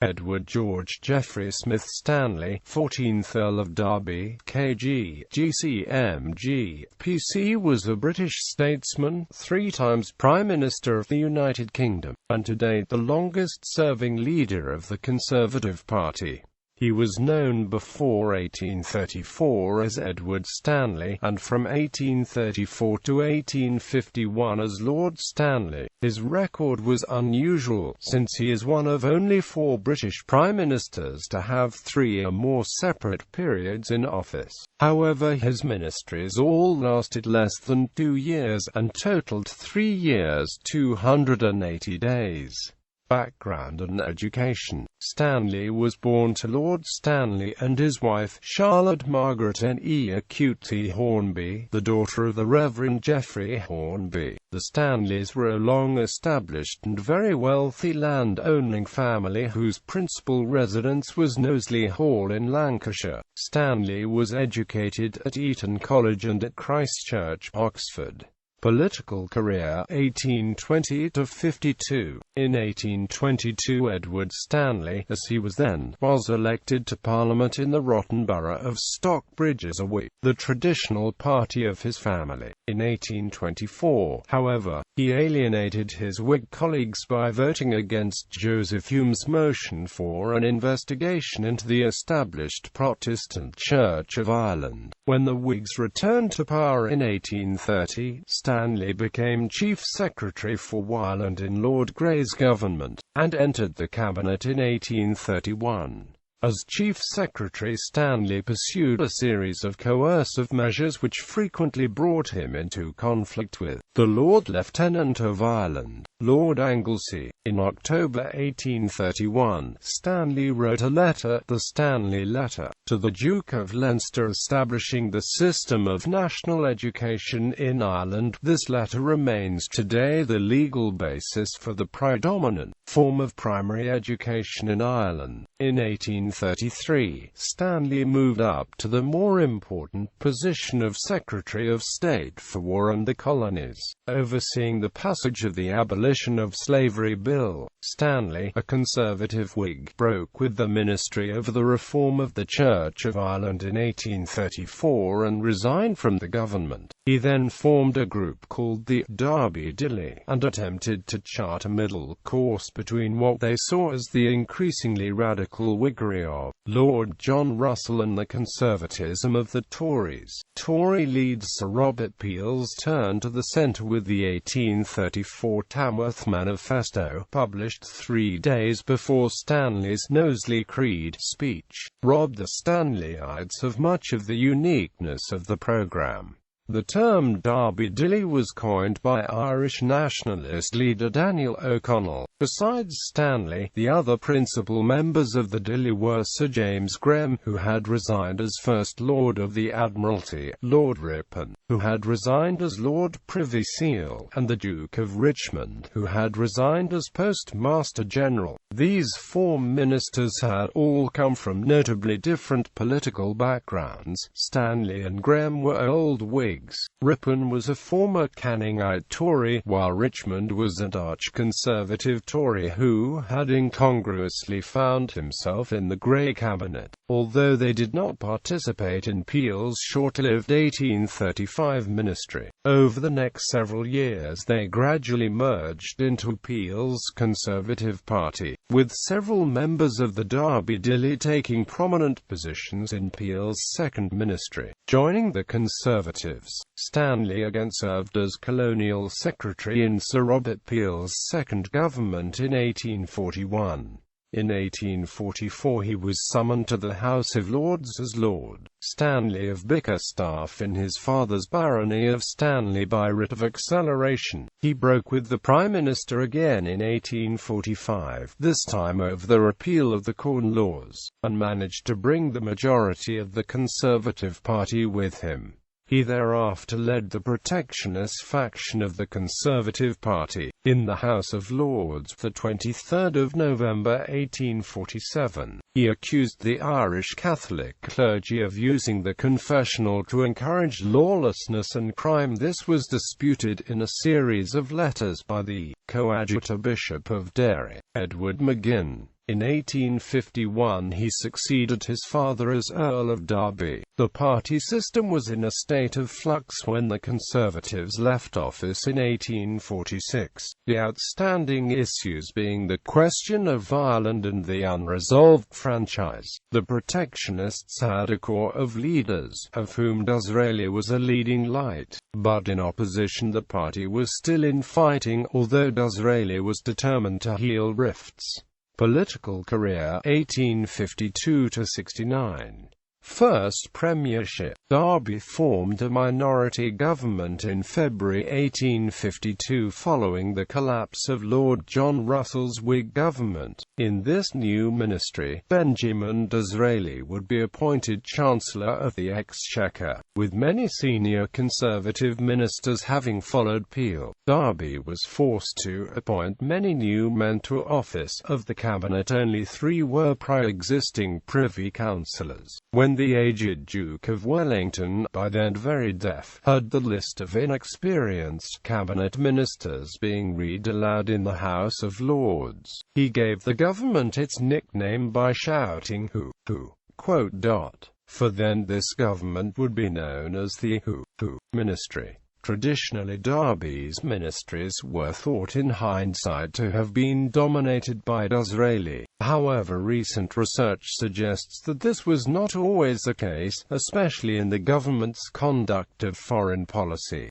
Edward George Geoffrey Smith-Stanley, 14th Earl of Derby, KG, GCMG, PC, was a British statesman, 3 times Prime Minister of the United Kingdom, and to date the longest-serving leader of the Conservative Party. He was known before 1834 as Edward Stanley, and from 1834 to 1851 as Lord Stanley. His record was unusual, since he is one of only 4 British Prime Ministers to have 3 or more separate periods in office. However, his ministries all lasted less than 2 years, and totaled 3 years, 280 days. Background and education. Stanley was born to Lord Stanley and his wife, Charlotte Margaret N.E. Hornby, the daughter of the Reverend Geoffrey Hornby. The Stanleys were a long-established and very wealthy land-owning family whose principal residence was Knowsley Hall in Lancashire. Stanley was educated at Eton College and at Christ Church, Oxford. Political career 1820 to 52. In 1822 Edward Stanley, as he was then, was elected to Parliament in the Rotten Borough of Stockbridge as a Whig, the traditional party of his family. In 1824, however, he alienated his Whig colleagues by voting against Joseph Hume's motion for an investigation into the established Protestant Church of Ireland. When the Whigs returned to power in 1830, Stanley became Chief Secretary for Ireland in Lord Grey's government, and entered the cabinet in 1831. As Chief Secretary, Stanley pursued a series of coercive measures which frequently brought him into conflict with the Lord Lieutenant of Ireland, Lord Anglesey. In October 1831, Stanley wrote a letter, the Stanley Letter, to the Duke of Leinster establishing the system of national education in Ireland. This letter remains today the legal basis for the predominant form of primary education in Ireland. In 1833, Stanley moved up to the more important position of Secretary of State for War and the Colonies, overseeing the passage of the Abolition of Slavery Bill. Stanley, a Conservative Whig, broke with the ministry over the reform of the Church of Ireland in 1834 and resigned from the government. He then formed a group called the Derby and attempted to chart a middle course between what they saw as the increasingly radical Whiggery of Lord John Russell and the conservatism of the Tories. Tory leader Sir Robert Peel's turn to the centre with the 1834 Tamworth Manifesto, published 3 days before Stanley's Knowsley Creed speech, robbed the Stanleyites of much of the uniqueness of the programme. The term Derby was coined by Irish nationalist leader Daniel O'Connell. Besides Stanley, the other principal members of the Dilly were Sir James Graham, who had resigned as First Lord of the Admiralty, Lord Ripon, who had resigned as Lord Privy Seal, and the Duke of Richmond, who had resigned as Postmaster General. These 4 ministers had all come from notably different political backgrounds. Stanley and Graham were old Whigs. Ripon was a former Canningite Tory, while Richmond was an arch-conservative Tory who had incongruously found himself in the Grey cabinet, although they did not participate in Peel's short-lived 1835 ministry. Over the next several years they gradually merged into Peel's Conservative Party, with several members of the Derby taking prominent positions in Peel's second ministry. Joining the Conservatives, Stanley again served as Colonial Secretary in Sir Robert Peel's second government in 1841. In 1844 he was summoned to the House of Lords as Lord Stanley of Bickerstaffe in his father's barony of Stanley by writ of acceleration. He broke with the Prime Minister again in 1845, this time over the repeal of the Corn Laws, and managed to bring the majority of the Conservative Party with him. He thereafter led the protectionist faction of the Conservative Party in the House of Lords. The 23rd of November 1847, he accused the Irish Catholic clergy of using the confessional to encourage lawlessness and crime. This was disputed in a series of letters by the coadjutor Bishop of Derry, Edward McGinn. In 1851 he succeeded his father as Earl of Derby. The party system was in a state of flux when the Conservatives left office in 1846, the outstanding issues being the question of Ireland and the unresolved franchise. The Protectionists had a core of leaders, of whom Disraeli was a leading light, but in opposition the party was still in fighting, although Disraeli was determined to heal rifts. Political career 1852–69. First Premiership. Derby formed a minority government in February 1852 following the collapse of Lord John Russell's Whig government. In this new ministry, Benjamin Disraeli would be appointed Chancellor of the Exchequer, with many senior Conservative ministers having followed Peel. Derby was forced to appoint many new men to office. Of the cabinet, only 3 were pre-existing Privy Councillors. When the aged Duke of Wellington, by then very deaf, heard the list of inexperienced cabinet ministers being read aloud in the House of Lords, he gave the government its nickname by shouting "Who?" For then this government would be known as the Who Ministry. Traditionally, Derby's ministries were thought in hindsight to have been dominated by Disraeli. However, recent research suggests that this was not always the case, especially in the government's conduct of foreign policy.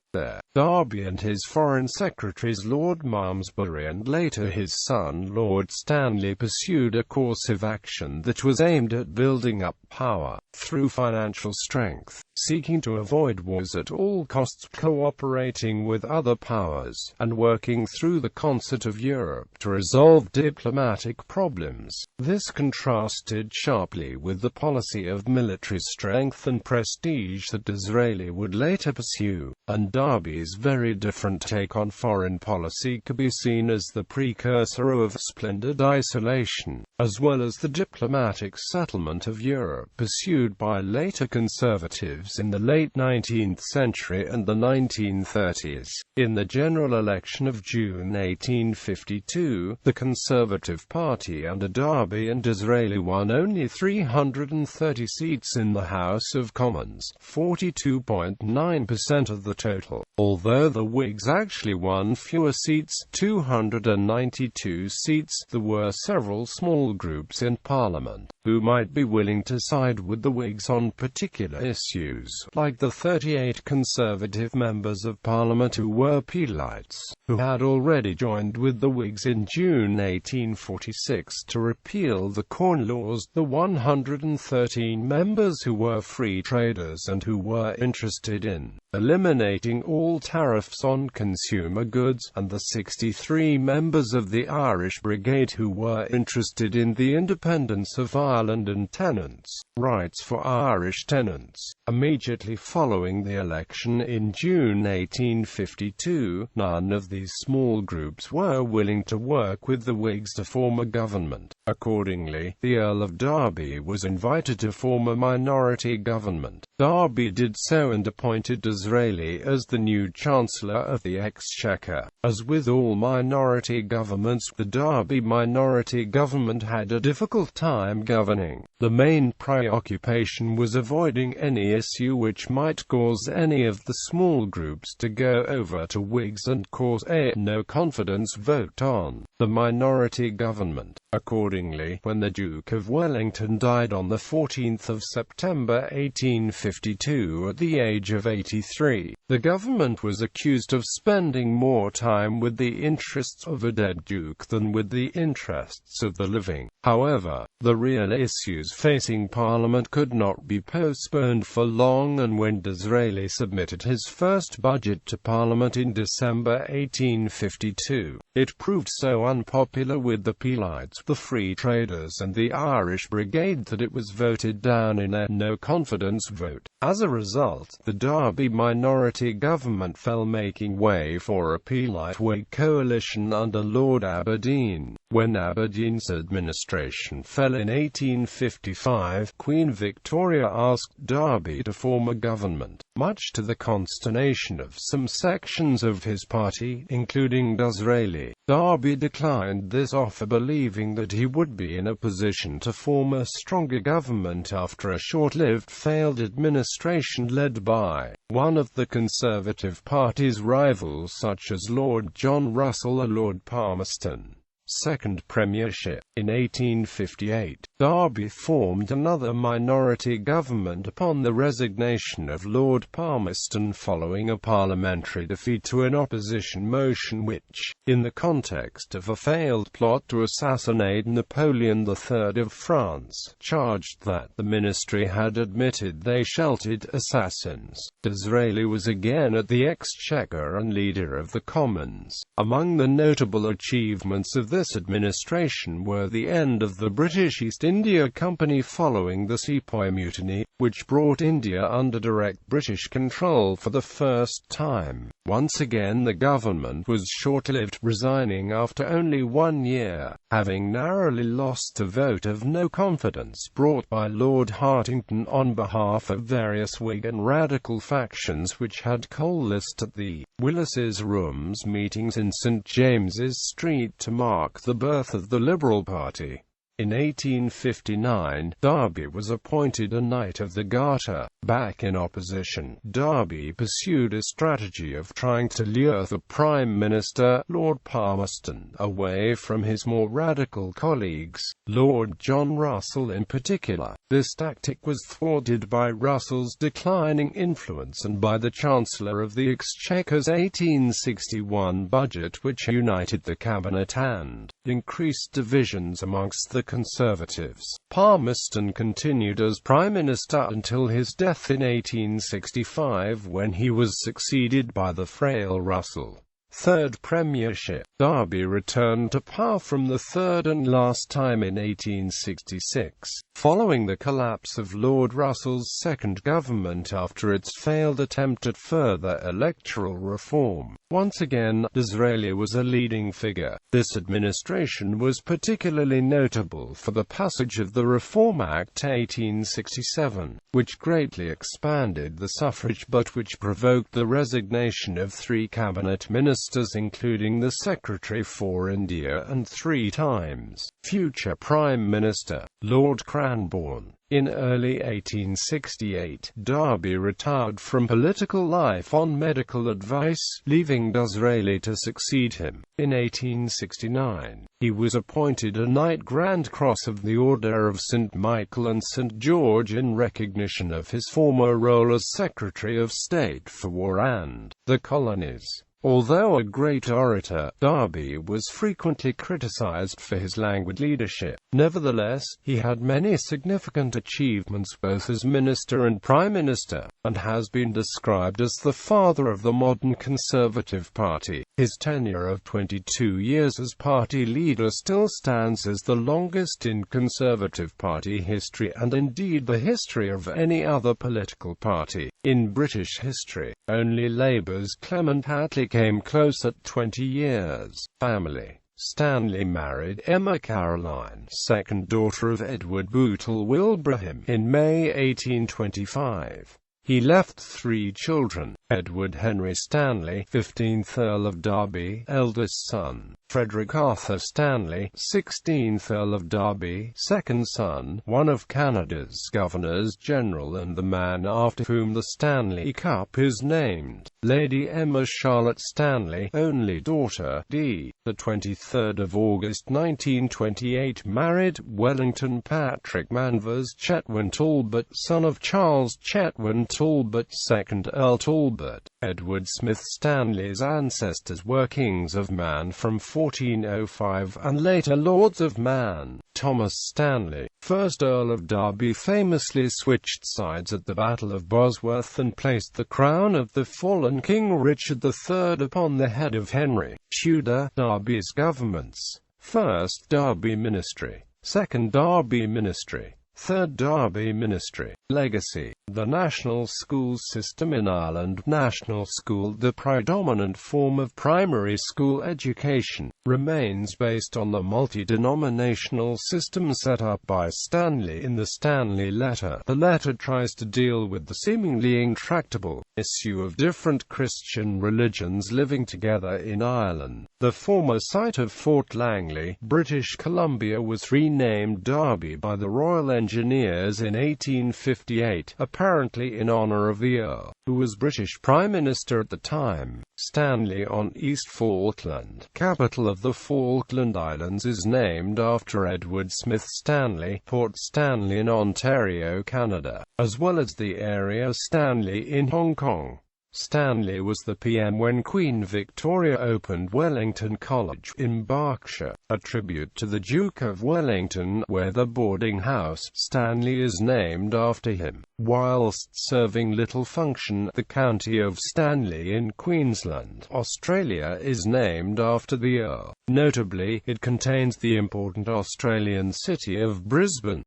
Derby and his foreign secretaries Lord Malmesbury and later his son Lord Stanley pursued a course of action that was aimed at building up power through financial strength, seeking to avoid wars at all costs, cooperating with other powers, and working through the concert of Europe to resolve diplomatic problems. This contrasted sharply with the policy of military strength and prestige that Disraeli would later pursue, and Derby's very different take on foreign policy could be seen as the precursor of splendid isolation, as well as the diplomatic settlement of Europe pursued by later Conservatives in the late 19th century and the 1930s. In the general election of June 1852, the Conservative Party under Derby and Disraeli won only 330 seats in the House of Commons, 42.9% of the total, although the Whigs actually won fewer seats, 292 seats. There were several small groups in Parliament who might be willing to side with the Whigs on particular issues, like the 38 Conservative members of Parliament who were Peelites, who had already joined with the Whigs in June 1846 to repeal the Corn Laws, the 113 members who were free traders and who were interested in eliminating all tariffs on consumer goods, and the 63 members of the Irish Brigade who were interested in the independence of Ireland and tenants' rights for Irish tenants. Immediately following the election in June 1852, none of these small groups were willing to work with the Whigs to form a government. Accordingly, the Earl of Derby was invited to form a minority government. Derby did so and appointed Disraeli as the new Chancellor of the Exchequer. As with all minority governments, the Derby minority government had a difficult time governing. The main preoccupation was avoiding any issue which might cause any of the small groups to go over to Whigs and cause a no-confidence vote on the minority government. Accordingly, when the Duke of Wellington died on the 14th of September 1852 at the age of 83, the government was accused of spending more time with the interests of a dead duke than with the interests of the living. However, the real issues facing Parliament could not be postponed for long, and when Disraeli submitted his first budget to Parliament in December 1852, it proved so unpopular with the Peelites, the Free Traders and the Irish Brigade that it was voted down in a no-confidence vote. As a result, the Derby minority government fell, making way for a Peelite Whig coalition under Lord Aberdeen. When Aberdeen's administration fell in 1855, Queen Victoria asked Derby to form a government. much to the consternation of some sections of his party, including Disraeli. Derby declined this offer, believing that he would be in a position to form a stronger government after a short-lived failed administration led by one of the Conservative Party's rivals such as Lord John Russell or Lord Palmerston. Second Premiership. In 1858, Derby formed another minority government upon the resignation of Lord Palmerston following a parliamentary defeat to an opposition motion which, in the context of a failed plot to assassinate Napoleon III of France, charged that the ministry had admitted they sheltered assassins. Disraeli was again at the Exchequer and leader of the Commons. Among the notable achievements of this administration were the end of the British East India Company following the Sepoy Mutiny, which brought India under direct British control for the first time. Once again the government was short-lived, resigning after only 1 year, having narrowly lost a vote of no confidence brought by Lord Hartington on behalf of various Whig and Radical factions which had coalesced at the Willis's Rooms meetings in St James's Street to mark the birth of the Liberal Party. In 1859, Derby was appointed a Knight of the Garter. Back in opposition, Derby pursued a strategy of trying to lure the Prime Minister, Lord Palmerston, away from his more radical colleagues, Lord John Russell in particular. This tactic was thwarted by Russell's declining influence and by the Chancellor of the Exchequer's 1861 budget, which united the cabinet and increased divisions amongst the Conservatives. Palmerston continued as Prime Minister until his death in 1865, when he was succeeded by the frail Russell. Third Premiership. Derby returned to power for the third and last time in 1866, following the collapse of Lord Russell's second government after its failed attempt at further electoral reform. Once again, Disraeli was a leading figure. This administration was particularly notable for the passage of the Reform Act 1867, which greatly expanded the suffrage but which provoked the resignation of 3 cabinet ministers, including the Secretary for India and 3 times future Prime Minister, Lord Cranborne. In early 1868, Derby retired from political life on medical advice, leaving Disraeli to succeed him. In 1869, he was appointed a Knight Grand Cross of the Order of St. Michael and St. George in recognition of his former role as Secretary of State for War and the Colonies. Although a great orator, Derby was frequently criticized for his languid leadership. Nevertheless, he had many significant achievements both as minister and prime minister, and has been described as the father of the modern Conservative Party. His tenure of 22 years as party leader still stands as the longest in Conservative Party history and indeed the history of any other political party. In British history, only Labour's Clement Attlee came close at 20 years. Family. Stanley married Emma Caroline, second daughter of Edward Bootle Wilbraham, in May 1825. He left 3 children: Edward Henry Stanley, 15th Earl of Derby, eldest son; Frederick Arthur Stanley, 16th Earl of Derby, second son, one of Canada's Governors-General and the man after whom the Stanley Cup is named; Lady Emma Charlotte Stanley, only daughter, d. the 23rd of August 1928, married Wellington Patrick Manvers Chetwynd Talbot, son of Charles Chetwynd Talbot, 2nd Earl Talbot. Edward Smith-Stanley's ancestors were Kings of Man from 1405 and later Lords of Man. Thomas Stanley, 1st Earl of Derby, famously switched sides at the Battle of Bosworth and placed the crown of the fallen King Richard III upon the head of Henry Tudor. Derby's governments: 1st Derby Ministry, 2nd Derby Ministry, 3rd Derby Ministry. Legacy. The national school system in Ireland, national school, the predominant form of primary school education, remains based on the multi-denominational system set up by Stanley in the Stanley Letter. The letter tries to deal with the seemingly intractable issue of different Christian religions living together in Ireland. The former site of Fort Langley, British Columbia, was renamed Derby by the Royal Engineers in 1858, apparently in honour of the Earl, who was British Prime Minister at the time. Stanley on East Falkland, capital of the Falkland Islands, is named after Edward Smith-Stanley, Port Stanley in Ontario, Canada, as well as the area Stanley in Hong Kong. Stanley was the PM when Queen Victoria opened Wellington College in Berkshire, a tribute to the Duke of Wellington, where the boarding house Stanley is named after him. Whilst serving little function, the county of Stanley in Queensland, Australia, is named after the Earl. Notably, it contains the important Australian city of Brisbane.